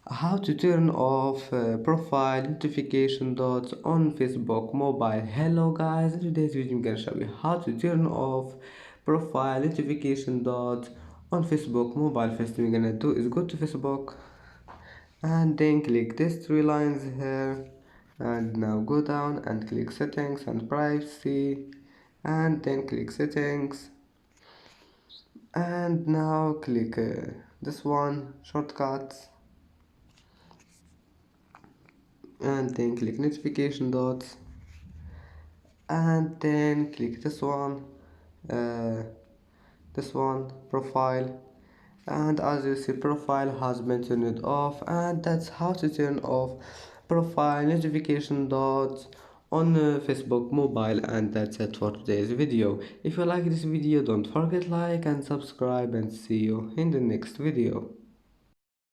How to turn off profile notification dots on Facebook mobile. Hello guys, in today's video I'm gonna show you how to turn off profile notification dots on Facebook mobile. First thing we're gonna do is go to Facebook and then click these three lines here, and now go down and click settings and privacy, and then click settings, and now click this one, shortcuts, and then click notification dots, and then click uh, this one, profile, and as you see profile has been turned off. And that's how to turn off profile notification dots on Facebook mobile. And that's it for today's video. If you like this video, don't forget like and subscribe, and see you in the next video.